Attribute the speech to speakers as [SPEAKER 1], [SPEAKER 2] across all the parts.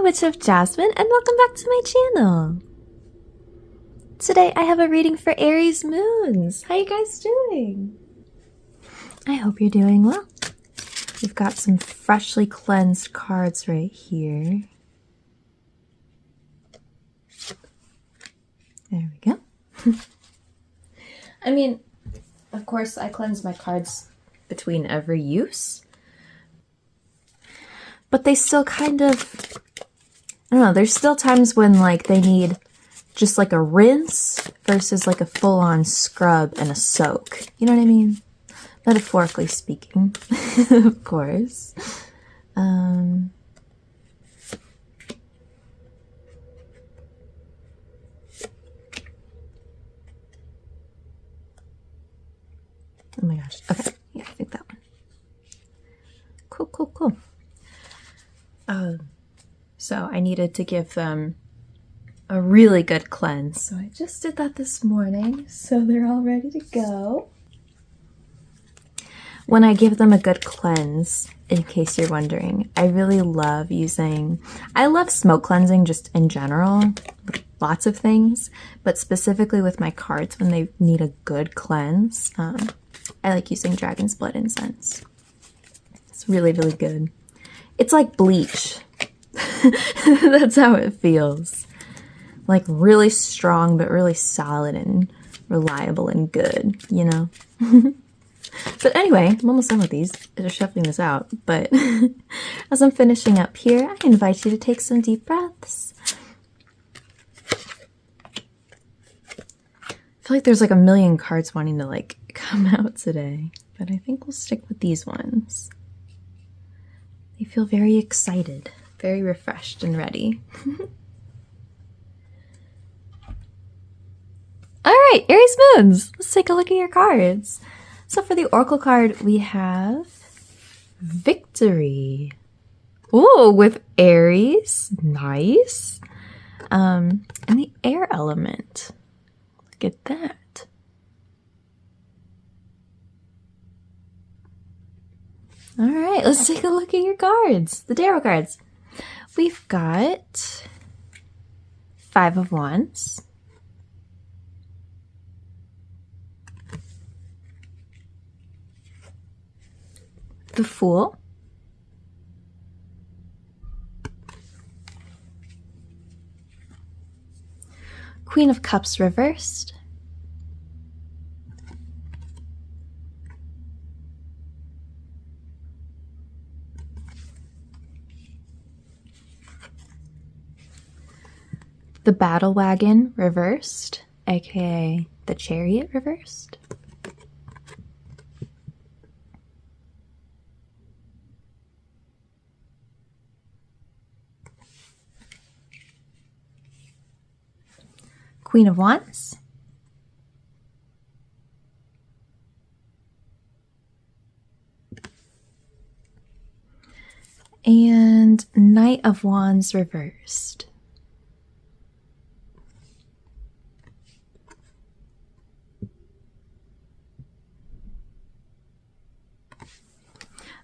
[SPEAKER 1] Witch of Jasmine, and welcome back to my channel. Today I have a reading for Aries moons. How you guys doing? I hope you're doing well. We've got some freshly cleansed cards right here. There we go. I mean, of course I cleanse my cards between every use, but they still kind of, I don't know, there's still times when like they need just like a rinse versus like a full-on scrub and a soak. You know what I mean? Metaphorically speaking, of course. Oh my gosh. Okay. Yeah, I think that one. Cool, cool, cool. So I needed to give them a really good cleanse. So I just did that this morning. So they're all ready to go. When I give them a good cleanse, in case you're wondering, I really love I love smoke cleansing just in general, with lots of things, but specifically with my cards when they need a good cleanse. I like using dragon's blood incense. It's really, really good. It's like bleach. That's how it feels. Like really strong, but really solid and reliable and good, you know? But anyway, I'm almost done with these. I'm just shuffling this out. But as I'm finishing up here, I invite you to take some deep breaths. I feel like there's like a million cards wanting to like come out today, but I think we'll stick with these ones. They feel very excited, very refreshed and ready. All right, Aries moons, let's take a look at your cards. So for the Oracle card, we have Victory. Ooh, with Aries, nice. And the air element. Look at that. All right, let's take a look at your cards, the tarot cards. We've got Five of Wands, the Fool, Queen of Cups reversed, the Battle Wagon reversed, aka the Chariot reversed, Queen of Wands, and Knight of Wands reversed.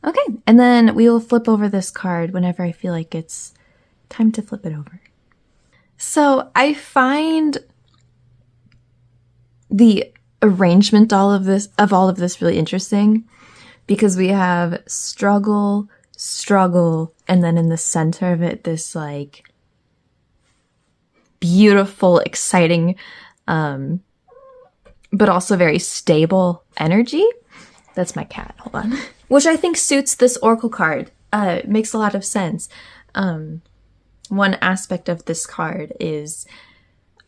[SPEAKER 1] Okay, and then we will flip over this card whenever I feel like it's time to flip it over. So I find the arrangement of all of this really interesting because we have struggle, and then in the center of it, this like beautiful, exciting, but also very stable energy. That's my cat, hold on. Which I think suits this Oracle card. It makes a lot of sense. One aspect of this card is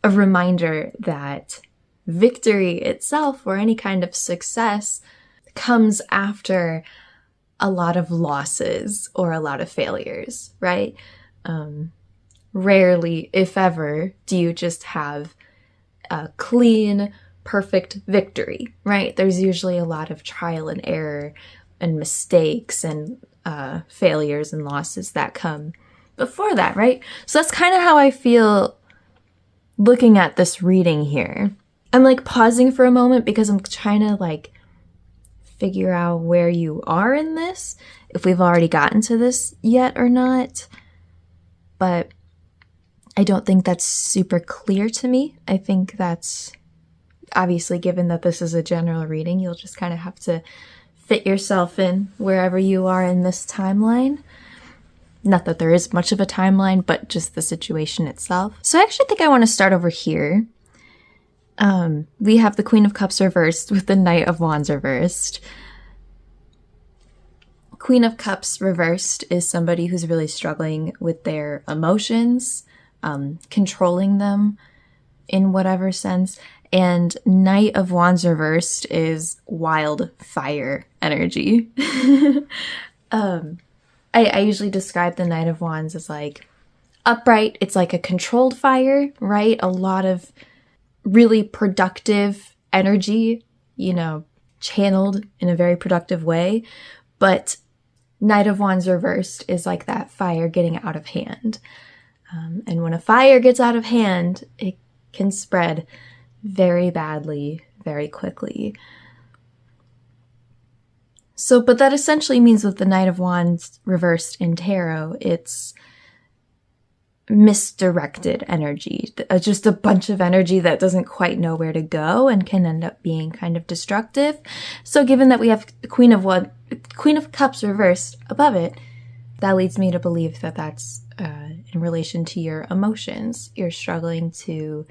[SPEAKER 1] a reminder that victory itself or any kind of success comes after a lot of losses or a lot of failures, right? Rarely, if ever, do you just have a clean, perfect victory, right? There's usually a lot of trial and error and mistakes and failures and losses that come before that, right? So that's kind of how I feel looking at this reading here. I'm like pausing for a moment because I'm trying to like figure out where you are in this, if we've already gotten to this yet or not. but I don't think that's super clear to me. I think that's obviously, given that this is a general reading, you'll just kind of have to fit yourself in wherever you are in this timeline. Not that there is much of a timeline, but just the situation itself. So I actually think I want to start over here. We have the Queen of Cups reversed with the Knight of Wands reversed. Queen of Cups reversed is somebody who's really struggling with their emotions, controlling them in whatever sense. And Knight of Wands reversed is wildfire energy. I usually describe the Knight of Wands as like upright. It's like a controlled fire, right? A lot of really productive energy, you know, channeled in a very productive way. But Knight of Wands reversed is like that fire getting out of hand. And when a fire gets out of hand, it can spread very badly, very quickly. So, but that essentially means with the Knight of Wands reversed in tarot, it's misdirected energy, just a bunch of energy that doesn't quite know where to go and can end up being kind of destructive. So given that we have the Queen of Cups reversed above it, that leads me to believe that that's in relation to your emotions. You're struggling to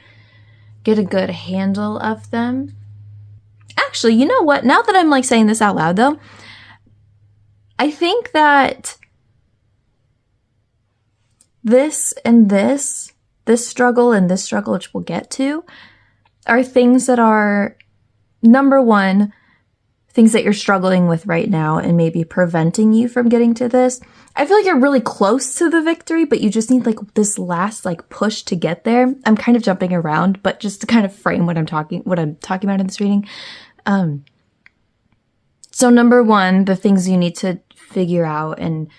[SPEAKER 1] get a good handle of them. Actually, you know what? Now that I'm like saying this out loud though, I think that this and this struggle and this struggle, which we'll get to, are things that are, number one, things that you're struggling with right now and maybe preventing you from getting to this. I feel like you're really close to the victory, but you just need like this last like push to get there. I'm kind of jumping around, but just to kind of frame what I'm talking about in this reading. So number one, the things you need to figure out and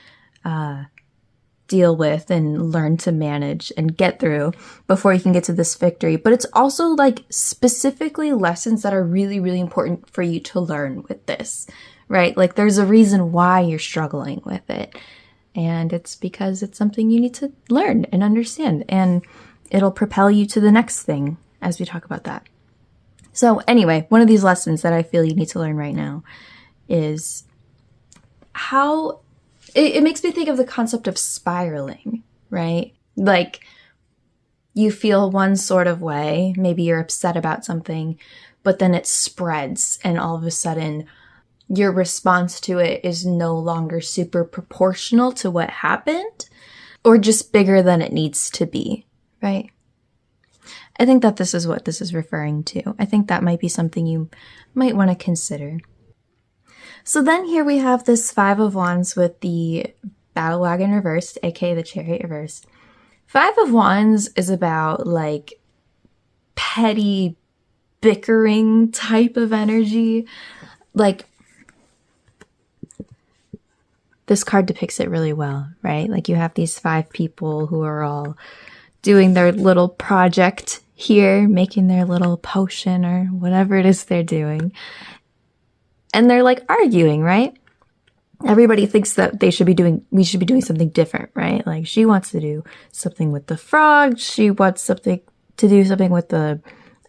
[SPEAKER 1] deal with and learn to manage and get through before you can get to this victory. But it's also like specifically lessons that are really, really important for you to learn with this, right? Like there's a reason why you're struggling with it. And it's because it's something you need to learn and understand. And it'll propel you to the next thing as we talk about that. So anyway, one of these lessons that I feel you need to learn right now is how it makes me think of the concept of spiraling, right? Like you feel one sort of way, maybe you're upset about something, but then it spreads and all of a sudden your response to it is no longer super proportional to what happened or just bigger than it needs to be, right? I think that this is what this is referring to. I think that might be something you might want to consider. So then here we have this Five of Wands with the Battle Wagon reversed, aka the Chariot reversed. Five of Wands is about like petty bickering type of energy. Like this card depicts it really well, right? Like you have these five people who are all doing their little project here, making their little potion or whatever it is they're doing. And they're like arguing, right? Everybody thinks that we should be doing something different, right? Like she wants to do something with the frog. She wants to do something with the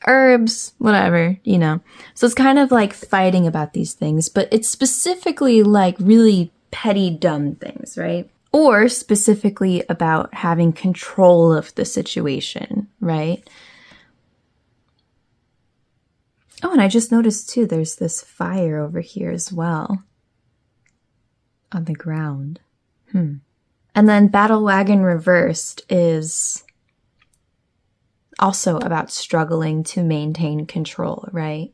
[SPEAKER 1] herbs, whatever, you know. So it's kind of like fighting about these things, but it's specifically like really petty, dumb things, right? Or specifically about having control of the situation, right? Oh, and I just noticed too, there's this fire over here as well on the ground. And then Battle Wagon reversed is also about struggling to maintain control, right?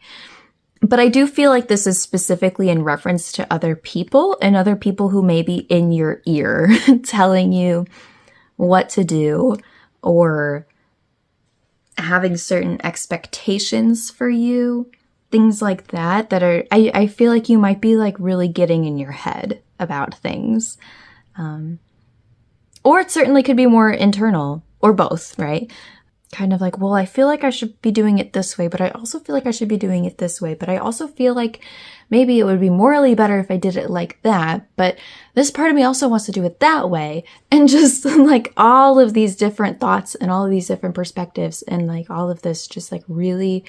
[SPEAKER 1] But I do feel like this is specifically in reference to other people and other people who may be in your ear telling you what to do or having certain expectations for you, things like that, that are, I feel like you might be like really getting in your head about things. Or it certainly could be more internal or both, right? kind of like, well, I feel like I should be doing it this way, but I also feel like I should be doing it this way, but I also feel like maybe it would be morally better if I did it like that, but this part of me also wants to do it that way. And just like all of these different thoughts and all of these different perspectives and like all of this just like really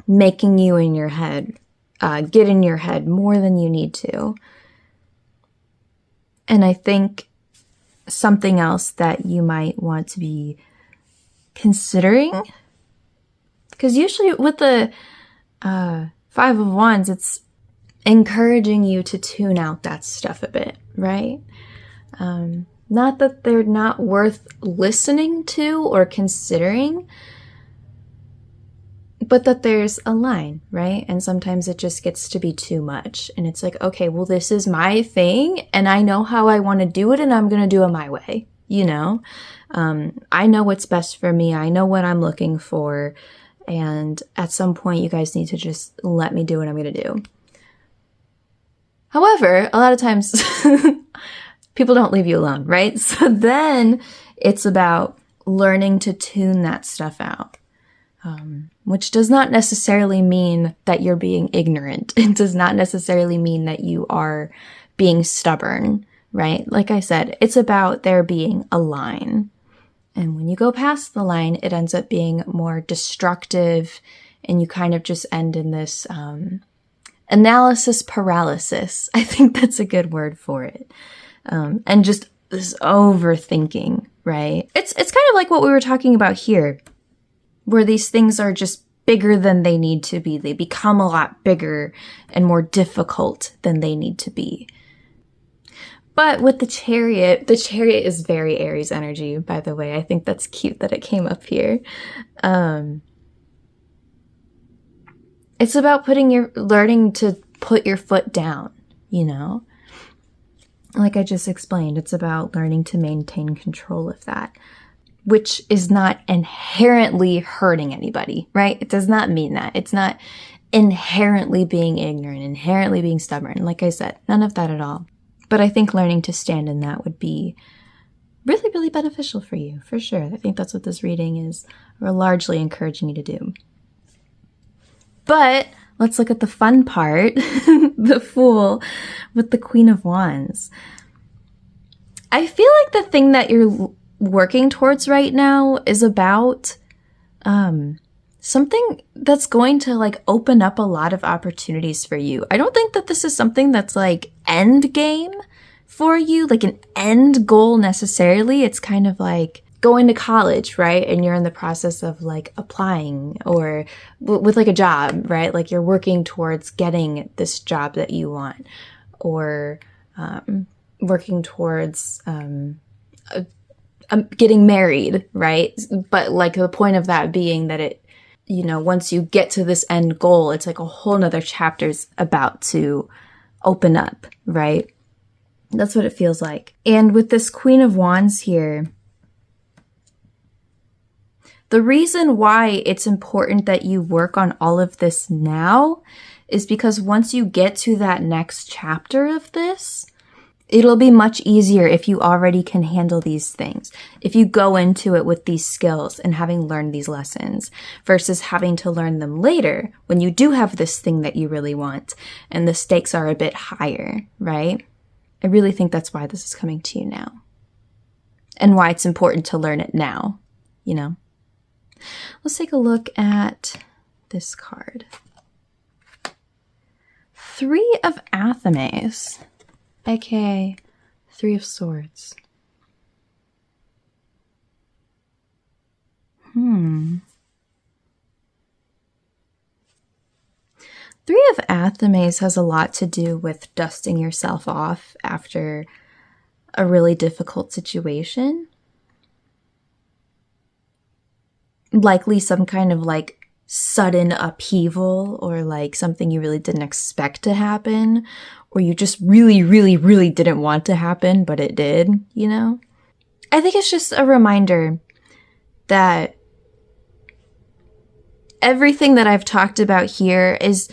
[SPEAKER 1] making you in your head, get in your head more than you need to. And I think something else that you might want to be considering, because usually with the Five of Wands, it's encouraging you to tune out that stuff a bit, right? Not that they're not worth listening to or considering, but that there's a line, right? And sometimes it just gets to be too much. And it's like, okay, well, this is my thing and I know how I want to do it and I'm going to do it my way, you know? I know what's best for me. I know what I'm looking for. And at some point, you guys need to just let me do what I'm going to do. However, a lot of times people don't leave you alone, right? So then it's about learning to tune that stuff out, which does not necessarily mean that you're being ignorant. It does not necessarily mean that you are being stubborn, right? Like I said, it's about there being a line. And when you go past the line, it ends up being more destructive and you kind of just end in this analysis paralysis. I think that's a good word for it. And just this overthinking, right? It's kind of like what we were talking about here, where these things are just bigger than they need to be. They become a lot bigger and more difficult than they need to be. But with the Chariot is very Aries energy, by the way. I think that's cute that it came up here. It's about learning to put your foot down, you know? Like I just explained, it's about learning to maintain control of that, which is not inherently hurting anybody, right? It does not mean that. It's not inherently being ignorant, inherently being stubborn. Like I said, none of that at all. But I think learning to stand in that would be really, really beneficial for you, for sure. I think that's what this reading is largely encouraging you to do. But let's look at the fun part, the Fool with the Queen of Wands. I feel like the thing that you're working towards right now is about something that's going to like open up a lot of opportunities for you. I don't think that this is something that's like end game for you, like an end goal necessarily. It's kind of like going to college, right? And you're in the process of like applying or with like a job, right? Like you're working towards getting this job that you want, or working towards getting married, right? But like the point of that being that it, you know, once you get to this end goal, it's like a whole nother chapter's about to open up, right? That's what it feels like. And with this Queen of Wands here, the reason why it's important that you work on all of this now is because once you get to that next chapter of this, it'll be much easier if you already can handle these things. If you go into it with these skills and having learned these lessons versus having to learn them later when you do have this thing that you really want and the stakes are a bit higher, right? I really think that's why this is coming to you now and why it's important to learn it now, you know? Let's take a look at this card. Three of Athames. aka Three of Swords. Three of Athames has a lot to do with dusting yourself off after a really difficult situation. Likely some kind of like sudden upheaval or like something you really didn't expect to happen, or you just really, really, really didn't want to happen, but it did, you know? I think it's just a reminder that everything that I've talked about here is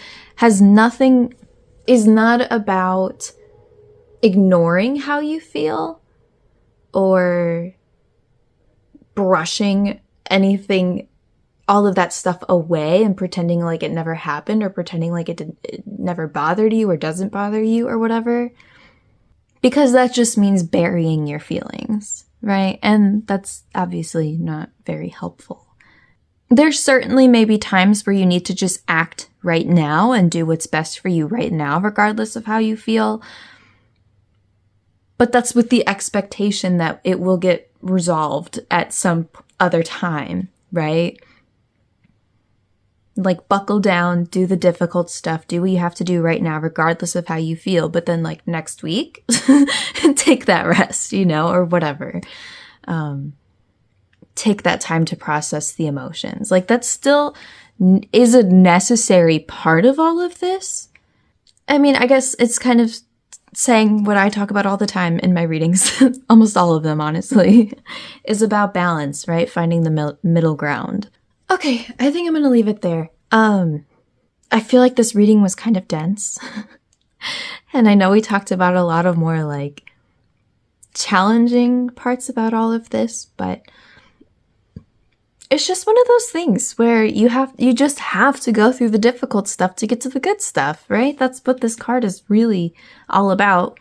[SPEAKER 1] not about ignoring how you feel or brushing anything, all of that stuff away and pretending like it never happened, or pretending like it never bothered you or doesn't bother you or whatever. Because that just means burying your feelings, right? And that's obviously not very helpful. There's certainly maybe times where you need to just act right now and do what's best for you right now, regardless of how you feel. But that's with the expectation that it will get resolved at some other time, right? Like, buckle down, do the difficult stuff, do what you have to do right now, regardless of how you feel. But then, like, next week, take that rest, you know, or whatever. Take that time to process the emotions. Like, that still is a necessary part of all of this. I mean, I guess it's kind of saying what I talk about all the time in my readings, almost all of them, honestly, is about balance, right? Finding the middle ground. Okay, I think I'm going to leave it there. I feel like this reading was kind of dense. And I know we talked about a lot of more, like, challenging parts about all of this, but it's just one of those things where you just have to go through the difficult stuff to get to the good stuff, right? That's what this card is really all about.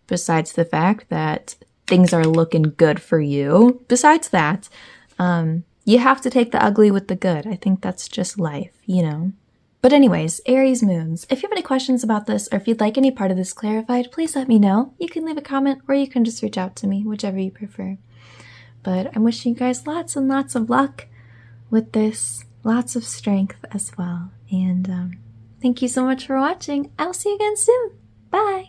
[SPEAKER 1] Besides the fact that things are looking good for you. Besides that, you have to take the ugly with the good. I think that's just life, you know? But anyways, Aries moons. If you have any questions about this, or if you'd like any part of this clarified, please let me know. You can leave a comment, or you can just reach out to me, whichever you prefer. But I'm wishing you guys lots and lots of luck with this. Lots of strength as well. And thank you so much for watching. I'll see you again soon. Bye!